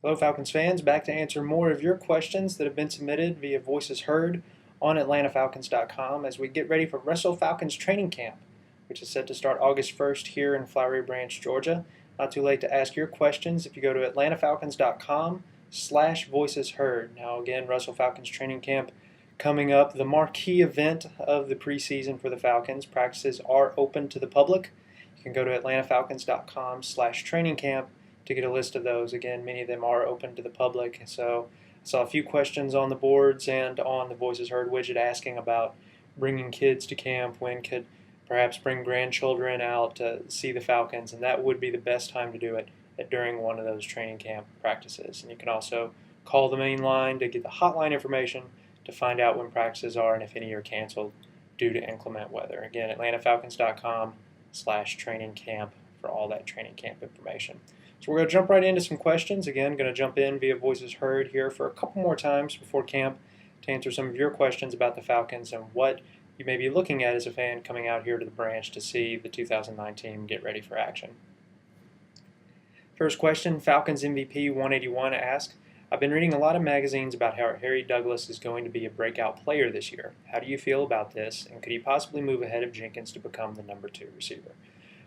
Hello, Falcons fans. Back to answer more of your questions that have been submitted via Voices Heard on AtlantaFalcons.com as we get ready for Russell Falcons training camp, which is set to start August 1st here in Flowery Branch, Georgia. Not too late to ask your questions if you go to AtlantaFalcons.com/Voices Heard. Now, again, Russell Falcons training camp coming up, the marquee event of the preseason for the Falcons. Practices are open to the public. You can go to AtlantaFalcons.com/training camp to get a list of those. Again, many of them are open to the public. So I saw a few questions on the boards and on the Voices Heard widget asking about bringing kids to camp, when could perhaps bring grandchildren out to see the Falcons, and that would be the best time to do it during one of those training camp practices. And you can also call the main line to get the hotline information to find out when practices are and if any are canceled due to inclement weather. Again, AtlantaFalcons.com/training camp for all that training camp information. So we're going to jump right into some questions. Again, going to jump in via Voices Heard here for a couple more times before camp to answer some of your questions about the Falcons and what you may be looking at as a fan coming out here to the branch to see the 2019 get ready for action. First question, Falcons MVP 181 asks, I've been reading a lot of magazines about how Harry Douglas is going to be a breakout player this year. How do you feel about this, and could he possibly move ahead of Jenkins to become the number 2 receiver?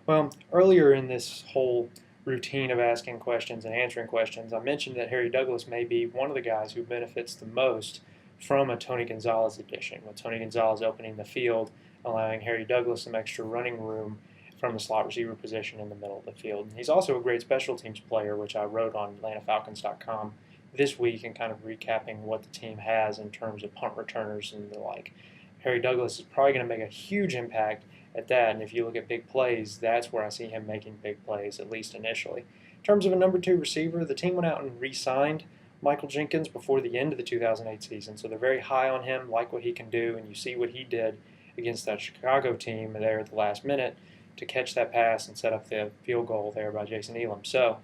Well, earlier in this whole routine of asking questions and answering questions, I mentioned that Harry Douglas may be one of the guys who benefits the most from a Tony Gonzalez addition, with Tony Gonzalez opening the field, allowing Harry Douglas some extra running room from the slot receiver position in the middle of the field. And he's also a great special teams player, which I wrote on AtlantaFalcons.com this week and kind of recapping what the team has in terms of punt returners and the like. Harry Douglas is probably going to make a huge impact at that, and if you look at big plays, that's where I see him making big plays, at least initially. In terms of a number 2 receiver, the team went out and re-signed Michael Jenkins before the end of the 2008 season, so they're very high on him, like what he can do, and you see what he did against that Chicago team there at the last minute to catch that pass and set up the field goal there by Jason Elam. So,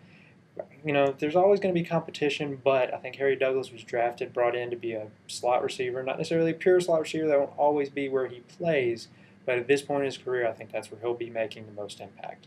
there's always going to be competition, but I think Harry Douglas was drafted, brought in to be a slot receiver, not necessarily a pure slot receiver. That won't always be where he plays, but at this point in his career, I think that's where he'll be making the most impact.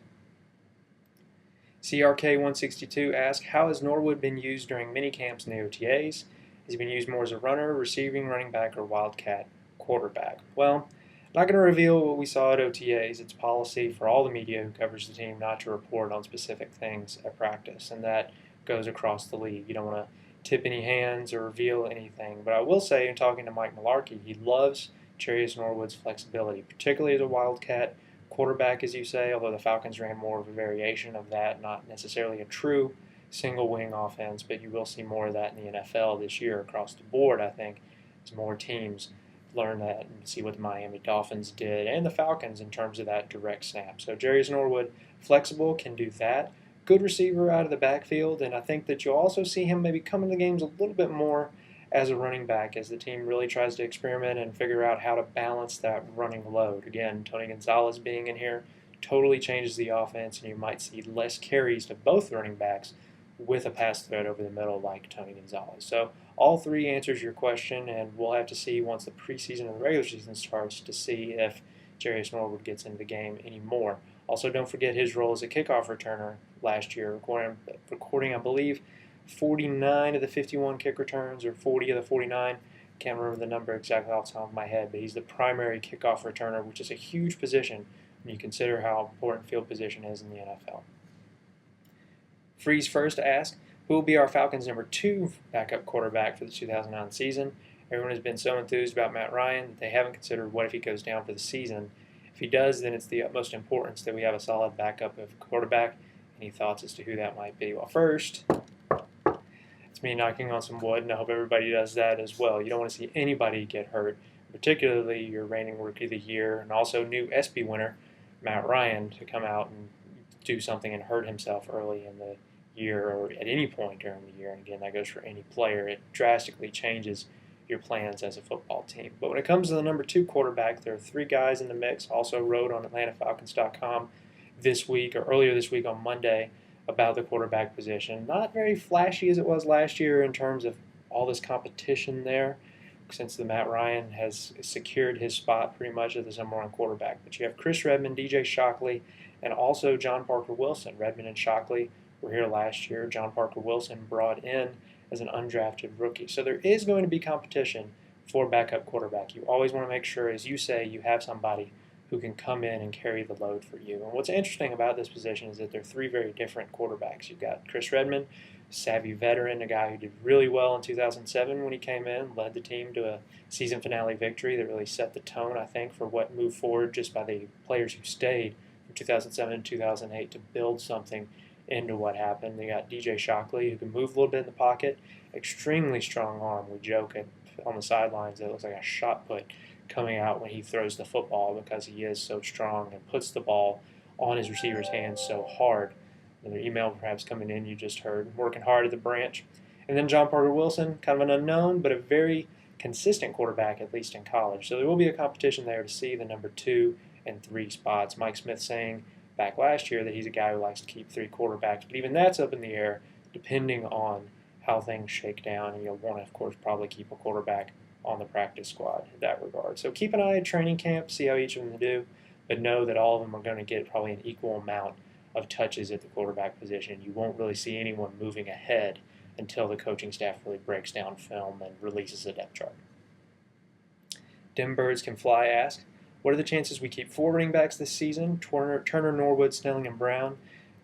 CRK162 asks, how has Norwood been used during mini camps and the OTAs? Has he been used more as a runner, receiving, running back, or wildcat quarterback? Well, I'm not going to reveal what we saw at OTAs. It's policy for all the media who covers the team not to report on specific things at practice, and that goes across the league. You don't want to tip any hands or reveal anything. But I will say, in talking to Mike Mularkey, he loves Jarius Norwood's flexibility, particularly as a wildcat quarterback, as you say, although the Falcons ran more of a variation of that, not necessarily a true single wing offense, but you will see more of that in the NFL this year across the board, I think, as more teams learn that and see what the Miami Dolphins did and the Falcons in terms of that direct snap. So Jarius Norwood, flexible, can do that. Good receiver out of the backfield, and I think that you'll also see him maybe come in the games a little bit more as a running back as the team really tries to experiment and figure out how to balance that running load. Again, Tony Gonzalez being in here totally changes the offense, and you might see less carries to both running backs with a pass threat over the middle like Tony Gonzalez. So all 3 answers your question, and we'll have to see once the preseason and the regular season starts to see if Jarius Norwood gets into the game anymore. Also, don't forget his role as a kickoff returner last year, recording I believe, 49 of the 51 kick returns, or 40 of the 49. Can't remember the number exactly off the top of my head, but he's the primary kickoff returner, which is a huge position when you consider how important field position is in the NFL. Freeze First asks, who will be our Falcons' number 2 backup quarterback for the 2009 season? Everyone has been so enthused about Matt Ryan that they haven't considered what if he goes down for the season. If he does, then it's the utmost importance that we have a solid backup of quarterback. Any thoughts as to who that might be? Well, first, it's me knocking on some wood, and I hope everybody does that as well. You don't want to see anybody get hurt, particularly your reigning Rookie of the Year and also new ESPY winner, Matt Ryan, to come out and do something and hurt himself early in the year or at any point during the year. And again, that goes for any player. It drastically changes your plans as a football team. But when it comes to the number 2 quarterback, there are 3 guys in the mix. Also wrote on AtlantaFalcons.com this week, or earlier this week on Monday, about the quarterback position. Not very flashy as it was last year in terms of all this competition there, since the Matt Ryan has secured his spot pretty much as the number 1 quarterback. But you have Chris Redman, DJ Shockley, and also John Parker Wilson. Redman and Shockley were here last year. John Parker Wilson brought in as an undrafted rookie. So there is going to be competition for backup quarterback. You always want to make sure, as you say, you have somebody who can come in and carry the load for you. And what's interesting about this position is that they're three very different quarterbacks. You've got Chris Redman, savvy veteran, a guy who did really well in 2007 when he came in, led the team to a season finale victory that really set the tone, I think, for what moved forward just by the players who stayed from 2007 to 2008 to build something into what happened. They got DJ Shockley, who can move a little bit in the pocket, extremely strong arm. We joke on the sidelines that it looks like a shot put coming out when he throws the football because he is so strong and puts the ball on his receiver's hands so hard. Another email perhaps coming in you just heard, working hard at the branch. And then John Parker Wilson, kind of an unknown, but a very consistent quarterback, at least in college. So there will be a competition there to see the number 2 and 3 spots. Mike Smith saying back last year that he's a guy who likes to keep 3 quarterbacks, but even that's up in the air depending on how things shake down. And you'll want to, of course, probably keep a quarterback on the practice squad in that regard. So keep an eye at training camp, see how each of them do, but know that all of them are going to get probably an equal amount of touches at the quarterback position. You won't really see anyone moving ahead until the coaching staff really breaks down film and releases a depth chart. Dim Birds Can Fly asks, what are the chances we keep 4 running backs this season? Turner, Norwood, Snelling, and Brown.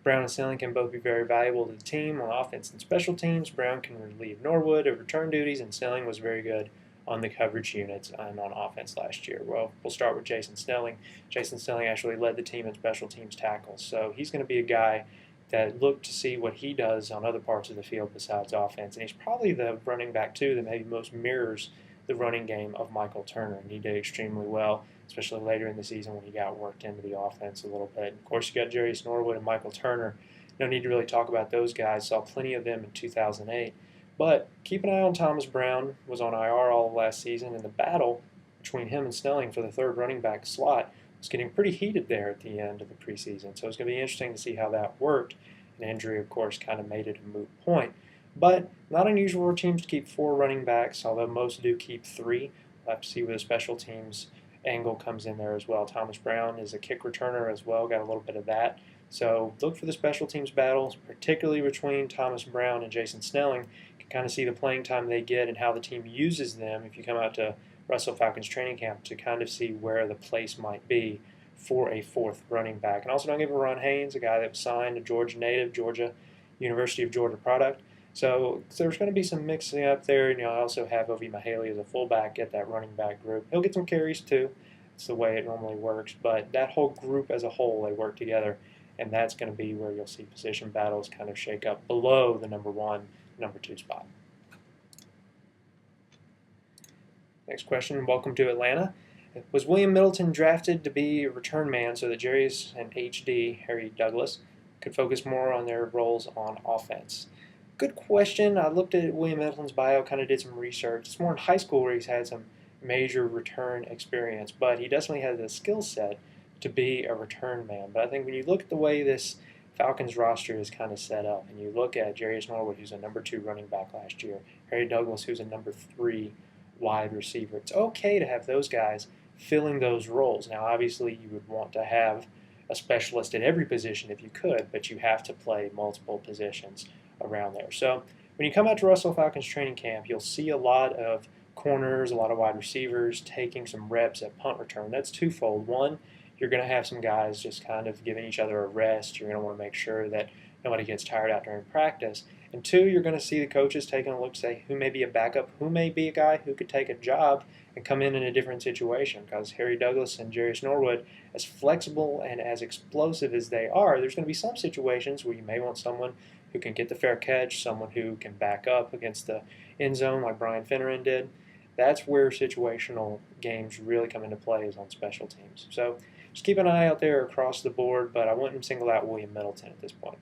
Brown and Snelling can both be very valuable to the team on offense and special teams. Brown can relieve Norwood of return duties, and Snelling was very good on the coverage units and on offense last year. Well, we'll start with Jason Snelling. Jason Snelling actually led the team in special teams tackles, so he's going to be a guy that look to see what he does on other parts of the field besides offense, and he's probably the running back, too, that maybe most mirrors the running game of Michael Turner, and he did extremely well, especially later in the season when he got worked into the offense a little bit. Of course, you got Jarius Norwood and Michael Turner. No need to really talk about those guys. Saw plenty of them in 2008. But keep an eye on Thomas Brown, was on IR all of last season, and the battle between him and Snelling for the third running back slot was getting pretty heated there at the end of the preseason. So it's going to be interesting to see how that worked. An injury, of course, kind of made it a moot point. But not unusual for teams to keep 4 running backs, although most do keep 3. We'll have to see where the special teams angle comes in there as well. Thomas Brown is a kick returner as well, got a little bit of that. So look for the special teams battles, particularly between Thomas Brown and Jason Snelling. You can kind of see the playing time they get and how the team uses them if you come out to Russell Falcons training camp to kind of see where the place might be for a 4th running back. And also don't give Ron Haynes, a guy that was signed, a Georgia native, University of Georgia product. So there's going to be some mixing up there, and I also have Ovi Mahaley as a fullback at that running back group. He'll get some carries too. It's the way it normally works, but that whole group as a whole, they work together, and that's going to be where you'll see position battles kind of shake up below the number 1, number 2 spot. Next question, welcome to Atlanta. Was William Middleton drafted to be a return man so that Jarius and HD, Harry Douglas, could focus more on their roles on offense? Good question. I looked at William Middleton's bio, kind of did some research. It's more in high school where he's had some major return experience, but he definitely has the skill set to be a return man. But I think when you look at the way this Falcons roster is kind of set up, and you look at Jarius Norwood, who's a number 2 running back last year, Harry Douglas, who's a number 3 wide receiver, it's okay to have those guys filling those roles. Now, obviously, you would want to have a specialist at every position if you could, but you have to play multiple positions around there. So when you come out to Russell Falcons training camp, you'll see a lot of corners, a lot of wide receivers taking some reps at punt return. That's twofold. One, you're going to have some guys just kind of giving each other a rest. You're going to want to make sure that nobody gets tired out during practice. And 2, you're going to see the coaches taking a look, say who may be a backup, who may be a guy who could take a job and come in a different situation. Because Harry Douglas and Jarius Norwood, as flexible and as explosive as they are, there's going to be some situations where you may want someone who can get the fair catch, someone who can back up against the end zone like Brian Finneran did. That's where situational games really come into play, is on special teams. So just keep an eye out there across the board, but I wouldn't single out William Middleton at this point.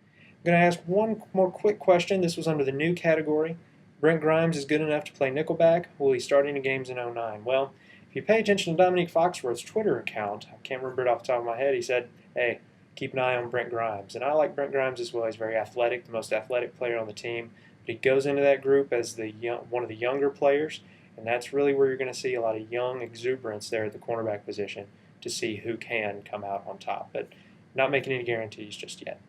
I'm going to ask one more quick question. This was under the new category. Brent Grimes is good enough to play nickelback. Will he start any games in 09? Well, if you pay attention to Dominique Foxworth's Twitter account, I can't remember it off the top of my head, he said, hey, keep an eye on Brent Grimes. And I like Brent Grimes as well. He's very athletic, the most athletic player on the team. But he goes into that group as one of the younger players, and that's really where you're going to see a lot of young exuberance there at the cornerback position to see who can come out on top. But not making any guarantees just yet.